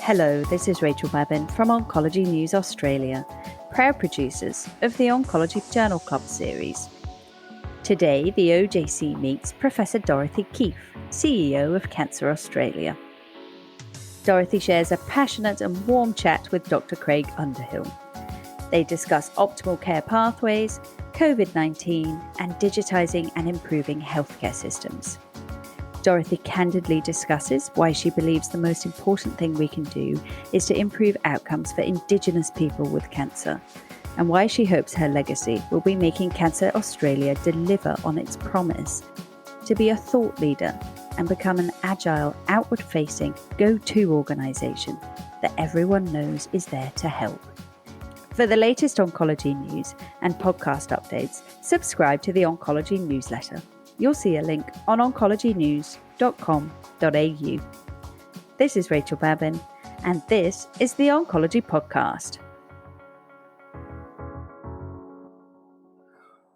Hello, this is Rachel Babin from Oncology News Australia, proud producers of the Oncology Journal Club series. Today, the OJC meets Professor Dorothy Keefe, CEO of Cancer Australia. Dorothy shares a passionate and warm chat with Dr. Craig Underhill. They discuss optimal care pathways, COVID-19, and digitising and improving healthcare systems. Dorothy candidly discusses why she believes the most important thing we can do is to improve outcomes for Indigenous people with cancer, and why she hopes her legacy will be making Cancer Australia deliver on its promise to be a thought leader and become an agile, outward-facing, go-to organisation that everyone knows is there to help. For the latest oncology news and podcast updates, subscribe to the Oncology newsletter. You'll see a link on oncologynews.com.au. This is Rachel Babin, and this is the Oncology Podcast.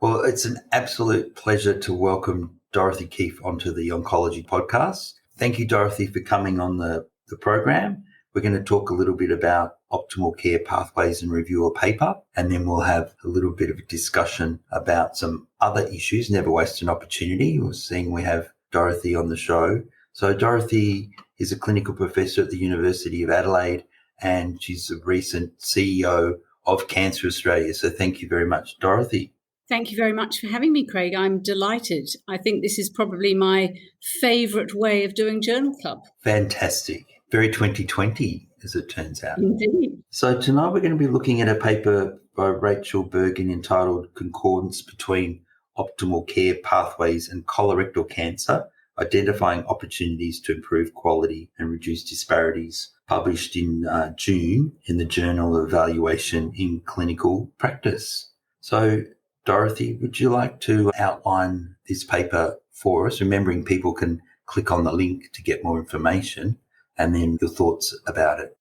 Well, it's an absolute pleasure to welcome Dorothy Keefe onto the Oncology Podcast. Thank you, Dorothy, for coming on the program. We're going to talk a little bit about optimal care pathways and review a paper, and then we'll have a little bit of a discussion about some other issues. Never waste an opportunity. We're seeing we have Dorothy on the show. So Dorothy is a clinical professor at the University of Adelaide, and she's a recent CEO of Cancer Australia. So thank you very much, Dorothy. Thank you very much for having me, Craig. I'm delighted. I think this is probably my favourite way of doing Journal Club. Fantastic. Very 2020, as it turns out. Indeed. So tonight we're going to be looking at a paper by Rachel Bergin entitled Concordance Between Optimal Care Pathways and Colorectal Cancer, Identifying Opportunities to Improve Quality and Reduce Disparities, published in June in the Journal of Evaluation in Clinical Practice. So, Dorothy, would you like to outline this paper for us, remembering people can click on the link to get more information, and then your thoughts about it?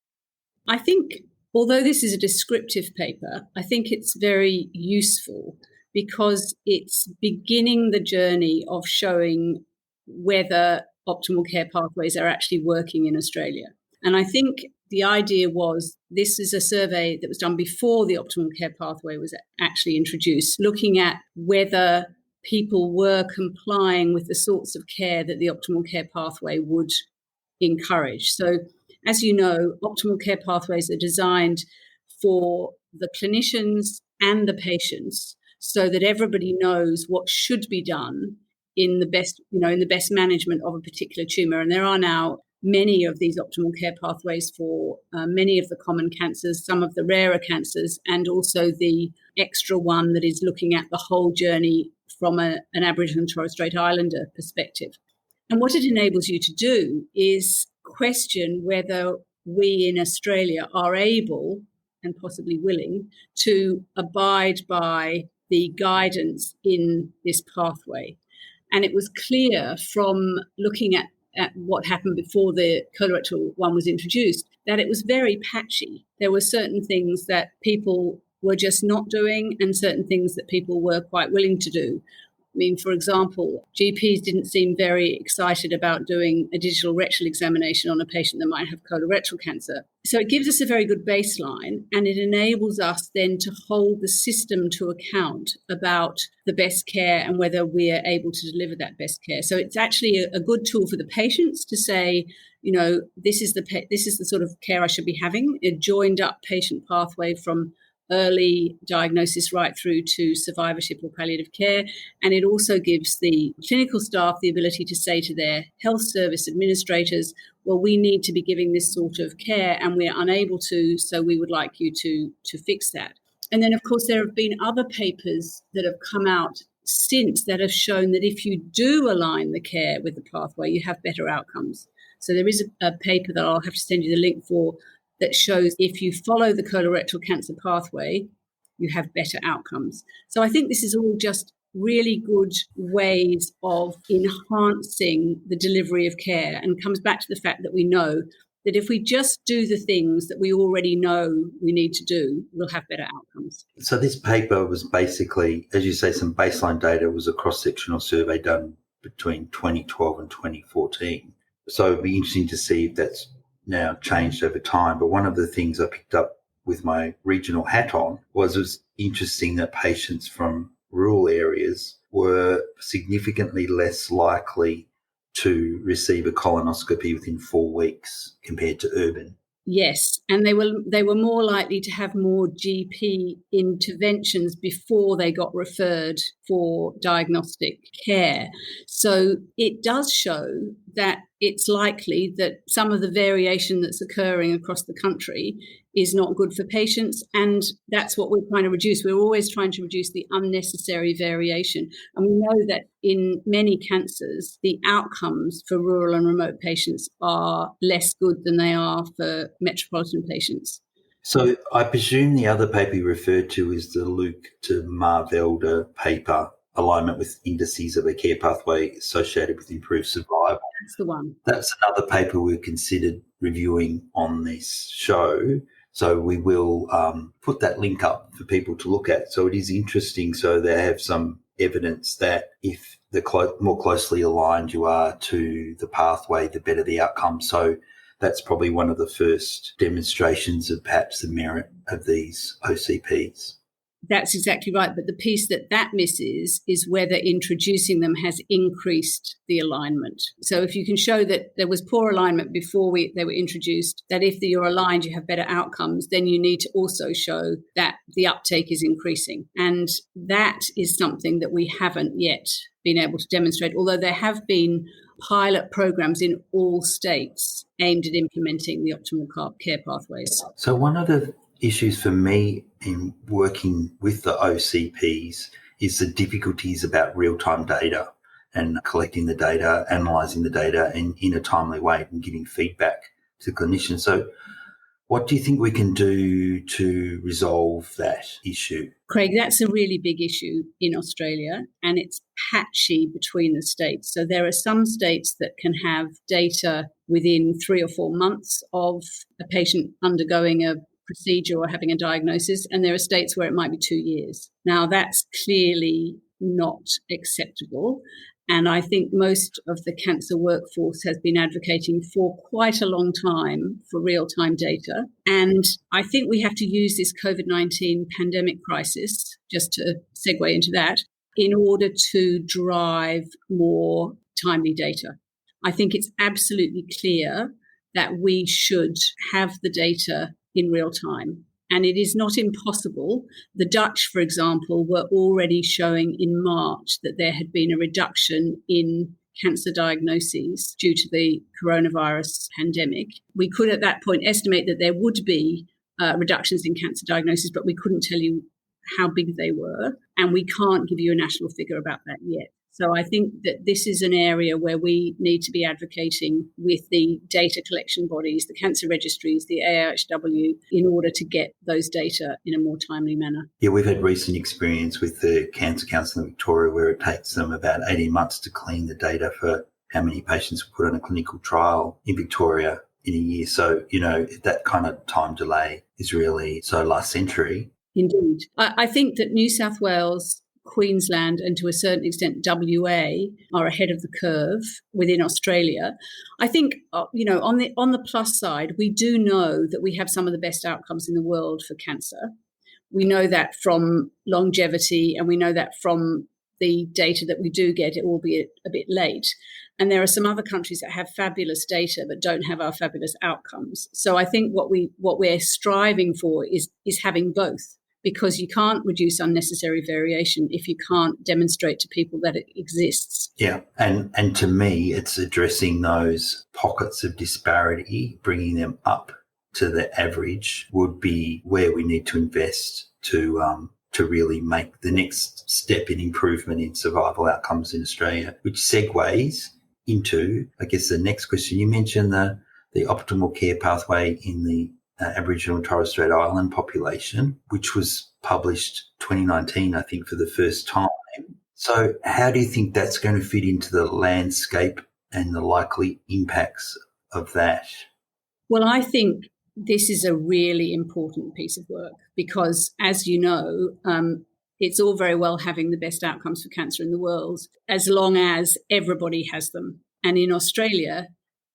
I think, although this is a descriptive paper, I think it's very useful because it's beginning the journey of showing whether optimal care pathways are actually working in Australia. And I think the idea was this is a survey that was done before the optimal care pathway was actually introduced, looking at whether people were complying with the sorts of care that the optimal care pathway would encourage. So, as you know, optimal care pathways are designed for the clinicians and the patients so that everybody knows what should be done in the best management of a particular tumour. And there are now many of these optimal care pathways for many of the common cancers, some of the rarer cancers, and also the extra one that is looking at the whole journey from an Aboriginal and Torres Strait Islander perspective. And what it enables you to do is question whether we in Australia are able and possibly willing to abide by the guidance in this pathway. And it was clear from looking at what happened before the colorectal one was introduced that it was very patchy. There were certain things that people were just not doing and certain things that people were quite willing to do. I mean, for example, GPs didn't seem very excited about doing a digital rectal examination on a patient that might have colorectal cancer. So it gives us a very good baseline, and it enables us then to hold the system to account about the best care and whether we are able to deliver that best care. So it's actually a good tool for the patients to say, you know, this is the sort of care I should be having, a joined up patient pathway from early diagnosis right through to survivorship or palliative care. And it also gives the clinical staff the ability to say to their health service administrators, well, we need to be giving this sort of care and we're unable to, so we would like you to fix that. And then, of course, there have been other papers that have come out since that have shown that if you do align the care with the pathway, you have better outcomes. So there is a paper that I'll have to send you the link for that shows if you follow the colorectal cancer pathway, you have better outcomes. So I think this is all just really good ways of enhancing the delivery of care, and comes back to the fact that we know that if we just do the things that we already know we need to do, we'll have better outcomes. So this paper was basically, as you say, some baseline data. It was a cross-sectional survey done between 2012 and 2014. So it'd be interesting to see if that's now changed over time. But one of the things I picked up with my regional hat on was it was interesting that patients from rural areas were significantly less likely to receive a colonoscopy within 4 weeks compared to urban. Yes, and they were more likely to have more GP interventions before they got referred for diagnostic care. So it does show that it's likely that some of the variation that's occurring across the country is not good for patients, and that's what we're trying to reduce. We're always trying to reduce the unnecessary variation, and we know that in many cancers, the outcomes for rural and remote patients are less good than they are for metropolitan patients. So I presume the other paper you referred to is the Luke to Marvelde paper, alignment with indices of a care pathway associated with improved survival. That's the one. That's another paper we've considered reviewing on this show. So we will put that link up for people to look at. So it is interesting. So they have some evidence that if the more closely aligned you are to the pathway, the better the outcome. So that's probably one of the first demonstrations of perhaps the merit of these OCPs. That's exactly right. But the piece that misses is whether introducing them has increased the alignment. So if you can show that there was poor alignment before they were introduced, that if you're aligned, you have better outcomes, then you need to also show that the uptake is increasing. And that is something that we haven't yet been able to demonstrate, although there have been pilot programs in all states aimed at implementing the optimal care pathways. So one of the issues for me in working with the OCPs is the difficulties about real-time data and collecting the data, analysing the data in a timely way and giving feedback to clinicians. So what do you think we can do to resolve that issue? Craig, that's a really big issue in Australia, and it's patchy between the states. So there are some states that can have data within 3 or 4 months of a patient undergoing a procedure or having a diagnosis, and there are states where it might be 2 years. Now, that's clearly not acceptable. And I think most of the cancer workforce has been advocating for quite a long time for real-time data. And I think we have to use this COVID-19 pandemic crisis, just to segue into that, in order to drive more timely data. I think it's absolutely clear that we should have the data in real time. And it is not impossible. The Dutch, for example, were already showing in March that there had been a reduction in cancer diagnoses due to the coronavirus pandemic. We could at that point estimate that there would be reductions in cancer diagnosis, but we couldn't tell you how big they were. And we can't give you a national figure about that yet. So I think that this is an area where we need to be advocating with the data collection bodies, the cancer registries, the AIHW, in order to get those data in a more timely manner. Yeah, we've had recent experience with the Cancer Council in Victoria where it takes them about 18 months to clean the data for how many patients were put on a clinical trial in Victoria in a year. So, that kind of time delay is really so last century. Indeed. I think that New South Wales, Queensland and to a certain extent WA are ahead of the curve within Australia. I think, on the plus side, we do know that we have some of the best outcomes in the world for cancer. We know that from longevity, and we know that from the data that we do get, albeit a bit late. And there are some other countries that have fabulous data but don't have our fabulous outcomes. So I think what we're striving for is having both. Because you can't reduce unnecessary variation if you can't demonstrate to people that it exists. Yeah, and to me, it's addressing those pockets of disparity, bringing them up to the average would be where we need to invest to really make the next step in improvement in survival outcomes in Australia, which segues into, I guess, the next question. You mentioned the optimal care pathway in the Aboriginal and Torres Strait Island population, which was published 2019, I think, for the first time. So how do you think that's going to fit into the landscape and the likely impacts of that? Well, I think this is a really important piece of work because, as you know, it's all very well having the best outcomes for cancer in the world as long as everybody has them. And in Australia,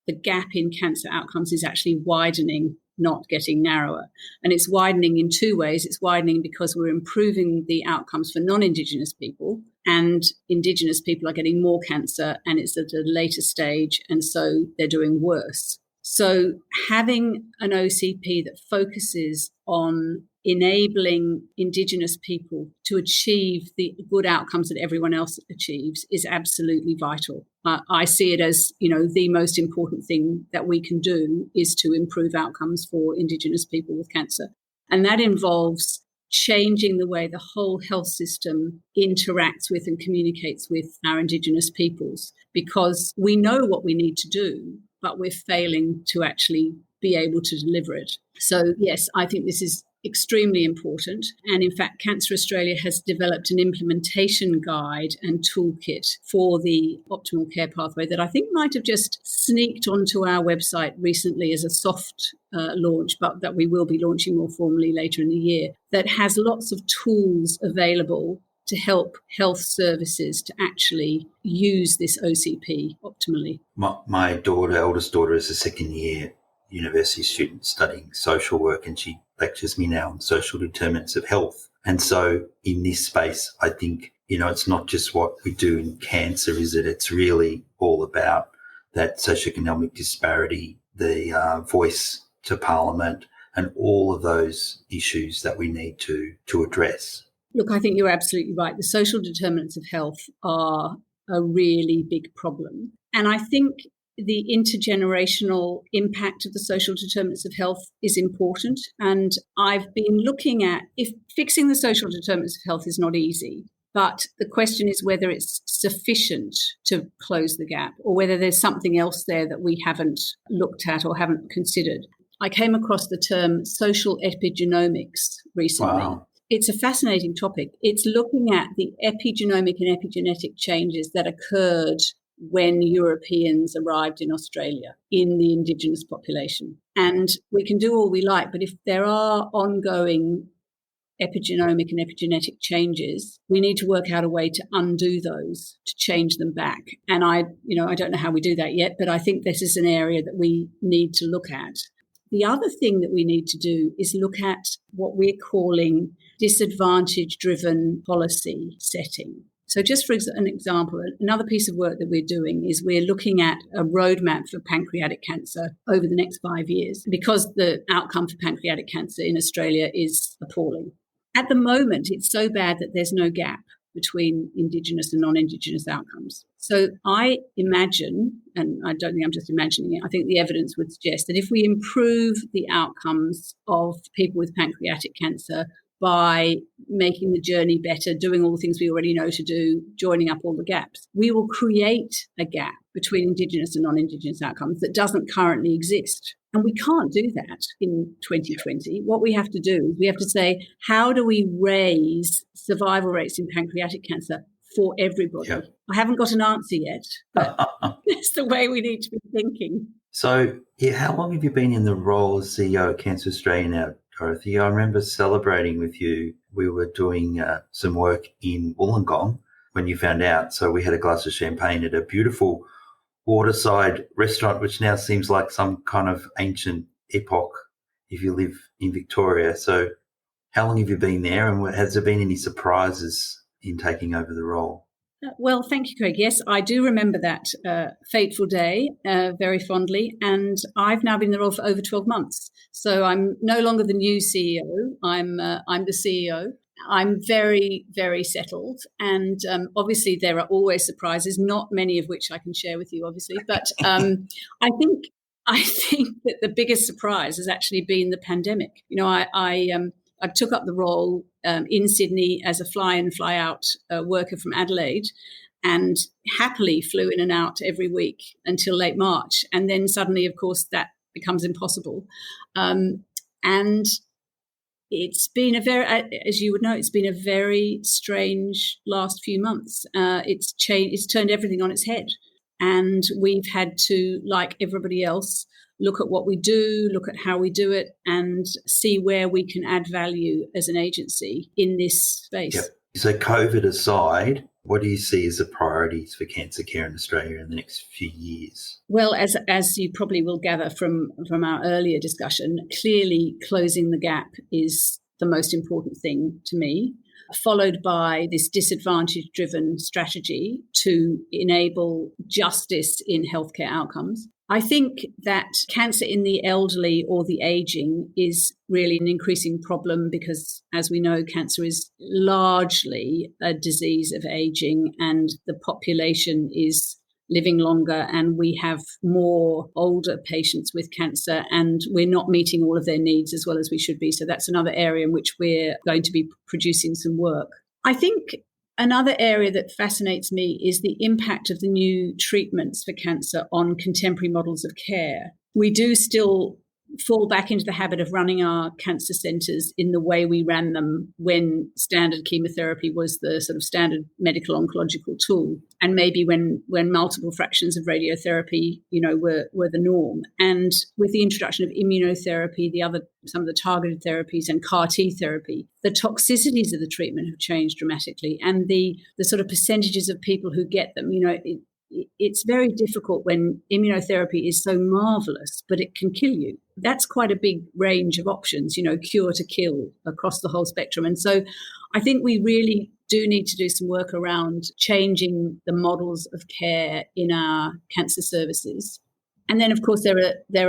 the gap in cancer outcomes is actually widening, not getting narrower. And it's widening in two ways. It's widening because we're improving the outcomes for non-Indigenous people, and Indigenous people are getting more cancer, and it's at a later stage, and so they're doing worse. So having an OCP that focuses on enabling Indigenous people to achieve the good outcomes that everyone else achieves is absolutely vital. I see it as, the most important thing that we can do is to improve outcomes for Indigenous people with cancer. And that involves changing the way the whole health system interacts with and communicates with our Indigenous peoples, because we know what we need to do, but we're failing to actually be able to deliver it. So, yes, I think this is extremely important. And in fact, Cancer Australia has developed an implementation guide and toolkit for the optimal care pathway that I think might have just sneaked onto our website recently as a soft launch, but that we will be launching more formally later in the year, that has lots of tools available to help health services to actually use this OCP optimally. My eldest daughter, is a second-year university student studying social work, and she lectures me now on social determinants of health. And so in this space, I think, it's not just what we do in cancer, is it? It's really all about that socioeconomic disparity, the voice to Parliament, and all of those issues that we need to address. Look, I think you're absolutely right. The social determinants of health are a really big problem. And I think the intergenerational impact of the social determinants of health is important. And I've been looking at, if fixing the social determinants of health is not easy, but the question is whether it's sufficient to close the gap, or whether there's something else there that we haven't looked at or haven't considered. I came across the term social epigenomics recently. Wow. It's a fascinating topic. It's looking at the epigenomic and epigenetic changes that occurred when Europeans arrived in Australia in the Indigenous population. And we can do all we like, but if there are ongoing epigenomic and epigenetic changes, we need to work out a way to undo those, to change them back. And I don't know how we do that yet, but I think this is an area that we need to look at. The other thing that we need to do is look at what we're calling disadvantage-driven policy setting. So just for an example, another piece of work that we're doing is we're looking at a roadmap for pancreatic cancer over the next 5 years, because the outcome for pancreatic cancer in Australia is appalling. At the moment, it's so bad that there's no gap between Indigenous and non-Indigenous outcomes. So I imagine, and I don't think I'm just imagining it, I think the evidence would suggest that if we improve the outcomes of people with pancreatic cancer by making the journey better, doing all the things we already know to do, joining up all the gaps, we will create a gap between Indigenous and non-Indigenous outcomes that doesn't currently exist. And we can't do that in 2020. What we have to do is we have to say, how do we raise survival rates in pancreatic cancer for everybody? Yeah. I haven't got an answer yet, but that's the way we need to be thinking. So, how long have you been in the role as CEO of Cancer Australia now, Dorothy? I remember celebrating with you. We were doing some work in Wollongong when you found out. So we had a glass of champagne at a beautiful waterside restaurant, which now seems like some kind of ancient epoch if you live in Victoria. So how long have you been there, and has there been any surprises in taking over the role? Well, thank you, Craig. Yes, I do remember that fateful day very fondly, and I've now been in the role for over 12 months. So I'm no longer the new CEO. I'm the CEO. I'm very, very settled, and obviously there are always surprises, not many of which I can share with you, obviously. But I think that the biggest surprise has actually been the pandemic. I took up the role in Sydney as a fly-in, fly-out worker from Adelaide, and happily flew in and out every week until late March. And then suddenly, of course, that becomes impossible. And it's been as you would know, it's been a very strange last few months. It's turned everything on its head. And we've had to, like everybody else, look at what we do, look at how we do it, and see where we can add value as an agency in this space. Yep. So COVID aside, What do you see as the priorities for cancer care in Australia in the next few years? Well, as you probably will gather from our earlier discussion, clearly closing the gap is the most important thing to me, followed by this disadvantage-driven strategy to enable justice in healthcare outcomes. I think that cancer in the elderly or the aging is really an increasing problem because, as we know, cancer is largely a disease of aging and the population is living longer and we have more older patients with cancer and we're not meeting all of their needs as well as we should be. So that's another area in which we're going to be producing some work. I think another area that fascinates me is the impact of the new treatments for cancer on contemporary models of care. We do still fall back into the habit of running our cancer centres in the way we ran them when standard chemotherapy was the sort of standard medical oncological tool, and maybe when multiple fractions of radiotherapy, were the norm. And with the introduction of immunotherapy, some of the targeted therapies and CAR T therapy, the toxicities of the treatment have changed dramatically, and the sort of percentages of people who get them, it's very difficult when immunotherapy is so marvelous, but it can kill you. That's quite a big range of options, cure to kill across the whole spectrum. And so I think we really do need to do some work around changing the models of care in our cancer services. And then, of course, there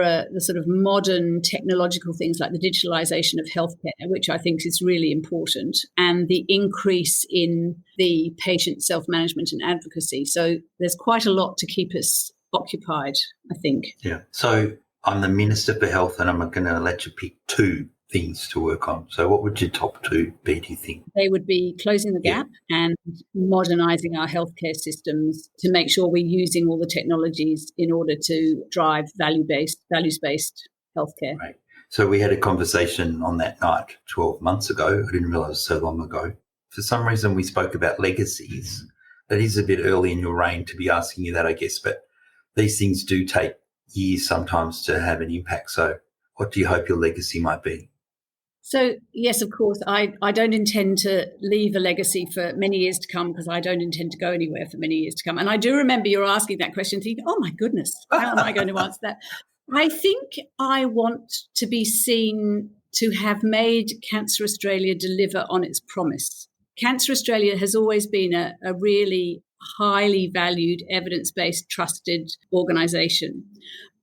are the sort of modern technological things like the digitalisation of healthcare, which I think is really important, and the increase in the patient self-management and advocacy. So there's quite a lot to keep us occupied, I think. Yeah. So I'm the Minister for Health and I'm going to let you pick two things to work on. So what would your top two be, do you think? They would be closing the gap and modernising our healthcare systems to make sure we're using all the technologies in order to drive values-based healthcare. Right. So we had a conversation on that night 12 months ago. I didn't realise it was so long ago. For some reason, we spoke about legacies. That is a bit early in your reign to be asking you that, I guess, but these things do take years sometimes to have an impact. So what do you hope your legacy might be? So, yes, of course, I don't intend to leave a legacy for many years to come because I don't intend to go anywhere for many years to come. And I do remember you're asking that question thinking, oh, my goodness, how am I going to answer that? I think I want to be seen to have made Cancer Australia deliver on its promise. Cancer Australia has always been a really highly valued, evidence-based, trusted organisation.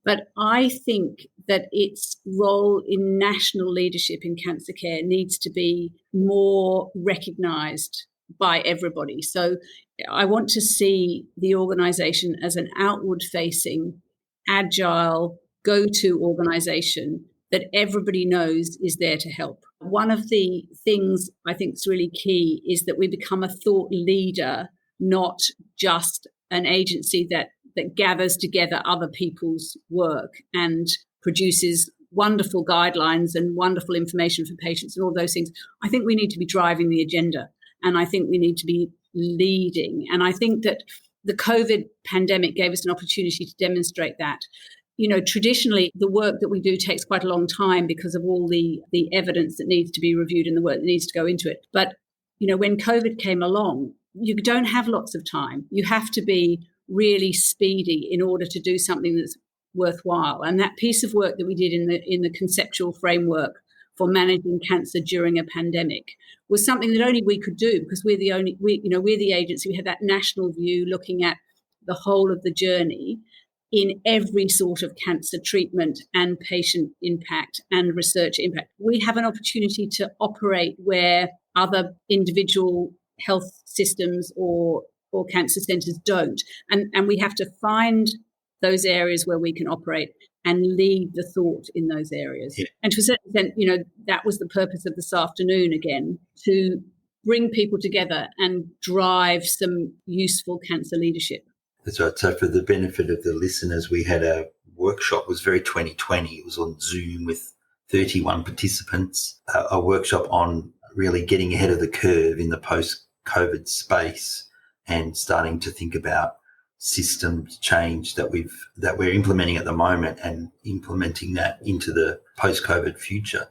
But I think that its role in national leadership in cancer care needs to be more recognised by everybody. So I want to see the organisation as an outward-facing, agile, go-to organisation that everybody knows is there to help. One of the things I think is really key is that we become a thought leader, not just an agency that gathers together other people's work and produces wonderful guidelines and wonderful information for patients and all those things. I think we need to be driving the agenda, and I think we need to be leading. And I think that the COVID pandemic gave us an opportunity to demonstrate that. Traditionally, the work that we do takes quite a long time because of all the evidence that needs to be reviewed and the work that needs to go into it. But, when COVID came along, you don't have lots of time. You have to be really speedy in order to do something that's worthwhile. And that piece of work that we did in the conceptual framework for managing cancer during a pandemic was something that only we could do because we're the agency. We had that national view looking at the whole of the journey in every sort of cancer treatment and patient impact and research impact. We have an opportunity to operate where other individual health systems or cancer centres don't. And we have to find those areas where we can operate and lead the thought in those areas. Yeah. And to a certain extent, that was the purpose of this afternoon again, to bring people together and drive some useful cancer leadership. That's right. So for the benefit of the listeners, we had a workshop. It was very 2020. It was on Zoom with 31 participants, a workshop on really getting ahead of the curve in the post-COVID space and starting to think about systems change that we're implementing at the moment and implementing that into the post-COVID future.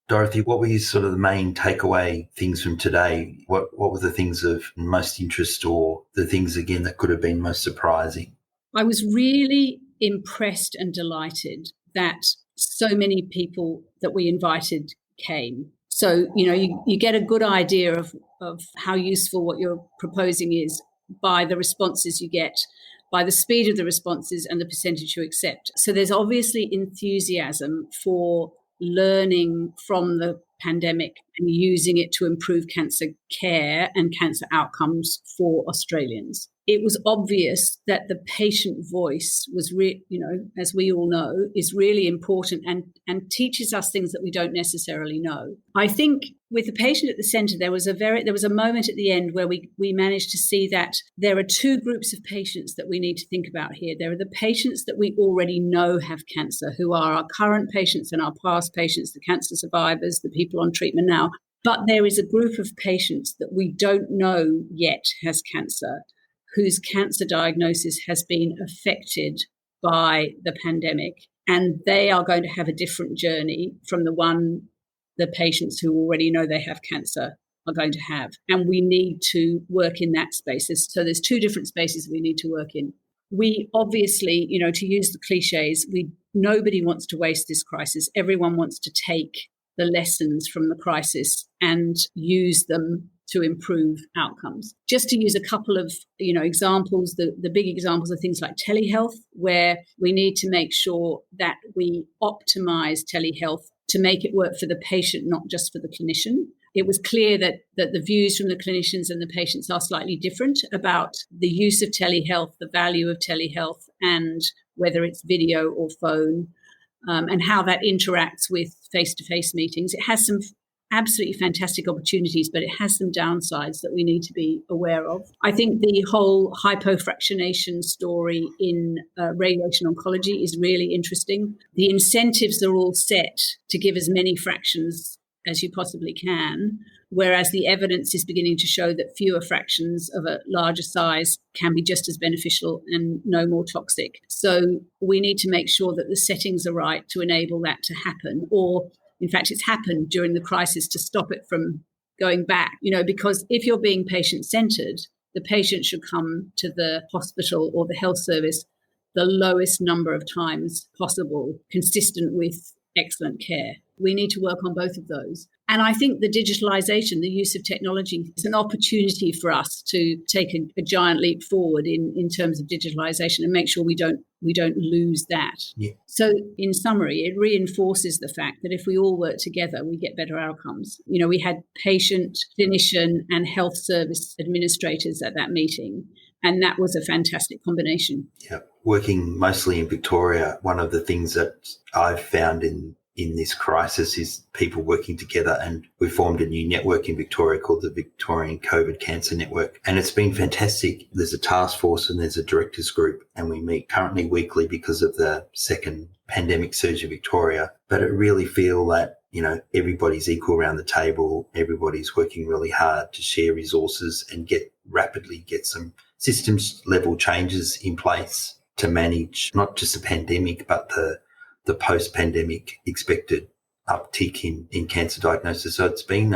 Dorothy, what were your sort of the main takeaway things from today? What were the things of most interest, or the things, again, that could have been most surprising? I was really impressed and delighted that so many people that we invited came. So, you get a good idea of how useful what you're proposing is by the responses you get, by the speed of the responses and the percentage you accept. So there's obviously enthusiasm for learning from the pandemic and using it to improve cancer care and cancer outcomes for Australians. It was obvious that the patient voice was, as we all know, is really important and teaches us things that we don't necessarily know. I think with the patient at the centre, there was a moment at the end where we managed to see that there are two groups of patients that we need to think about here. There are the patients that we already know have cancer, who are our current patients and our past patients, the cancer survivors, the people on treatment now. But there is a group of patients that we don't know yet has cancer, whose cancer diagnosis has been affected by the pandemic. And they are going to have a different journey from the patients who already know they have cancer are going to have. And we need to work in that space. So there's two different spaces we need to work in. We obviously, to use the cliches, nobody wants to waste this crisis. Everyone wants to take the lessons from the crisis and use them to improve outcomes. Just to use a couple of examples, the big examples are things like telehealth, where we need to make sure that we optimize telehealth to make it work for the patient, not just for the clinician. It was clear that the views from the clinicians and the patients are slightly different about the use of telehealth, the value of telehealth, and whether it's video or phone, and how that interacts with face-to-face meetings. It has some absolutely fantastic opportunities, but it has some downsides that we need to be aware of. I think the whole hypofractionation story in radiation oncology is really interesting. The incentives are all set to give as many fractions as you possibly can, whereas the evidence is beginning to show that fewer fractions of a larger size can be just as beneficial and no more toxic. So we need to make sure that the settings are right to enable that to happen, or in fact, it's happened during the crisis to stop it from going back, because if you're being patient-centred, the patient should come to the hospital or the health service the lowest number of times possible, consistent with excellent care. We need to work on both of those. And I think the digitalisation, the use of technology, is an opportunity for us to take a giant leap forward in terms of digitalisation and make sure we don't lose that. Yeah. So in summary, it reinforces the fact that if we all work together, we get better outcomes. We had patient, clinician and health service administrators at that meeting, and that was a fantastic combination. Yeah. Working mostly in Victoria, one of the things that I've found in this crisis is people working together, and we formed a new network in Victoria called the Victorian COVID Cancer Network, and it's been fantastic. There's a task force and there's a directors group, and we meet currently weekly because of the second pandemic surge in Victoria, but it really feel that everybody's equal around the table, everybody's working really hard to share resources and rapidly get some systems level changes in place to manage not just the pandemic but the post-pandemic expected uptick in cancer diagnosis. So it's been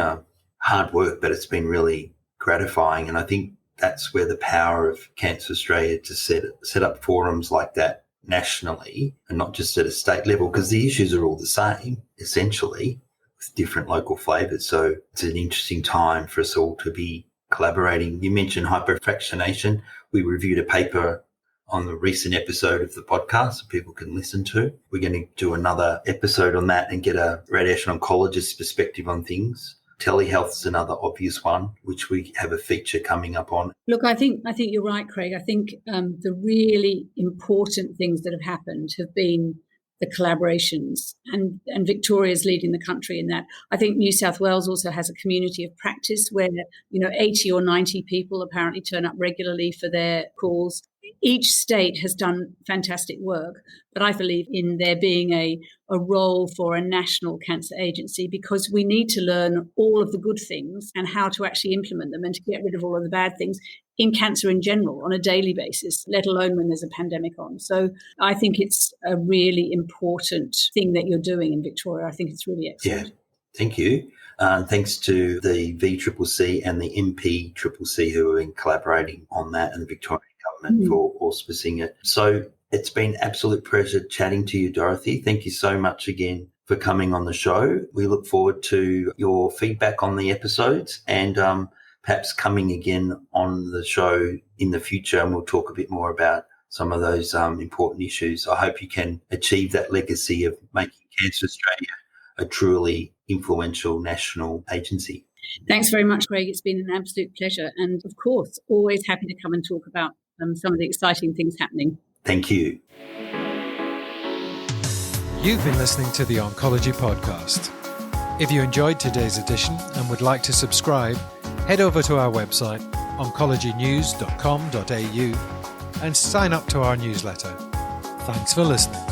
hard work, but it's been really gratifying. And I think that's where the power of Cancer Australia to set up forums like that nationally and not just at a state level, because the issues are all the same, essentially, with different local flavours. So it's an interesting time for us all to be collaborating. You mentioned hypofractionation. We reviewed a paper on the recent episode of the podcast so people can listen to. We're going to do another episode on that and get a radiation oncologist's perspective on things. Telehealth's another obvious one, which we have a feature coming up on. Look, I think you're right, Craig. I think the really important things that have happened have been the collaborations, and Victoria's leading the country in that. I think New South Wales also has a community of practice where 80 or 90 people apparently turn up regularly for their calls. Each state has done fantastic work, but I believe in there being a role for a national cancer agency, because we need to learn all of the good things and how to actually implement them and to get rid of all of the bad things in cancer in general on a daily basis, let alone when there's a pandemic on. So I think it's a really important thing that you're doing in Victoria. I think it's really excellent. Yeah. Thank you. Thanks to the VCCC and the MPCCC who have been collaborating on that, and the Victorian Government for auspicing it. So it's been an absolute pleasure chatting to you, Dorothy. Thank you so much again for coming on the show. We look forward to your feedback on the episodes and perhaps coming again on the show in the future, and we'll talk a bit more about some of those important issues. I hope you can achieve that legacy of making Cancer Australia a truly influential national agency. Thanks very much, Craig. It's been an absolute pleasure. And of course, always happy to come and talk about some of the exciting things happening. Thank you. You've been listening to the Oncology Podcast. If you enjoyed today's edition and would like to subscribe, head over to our website, oncologynews.com.au, and sign up to our newsletter. Thanks for listening.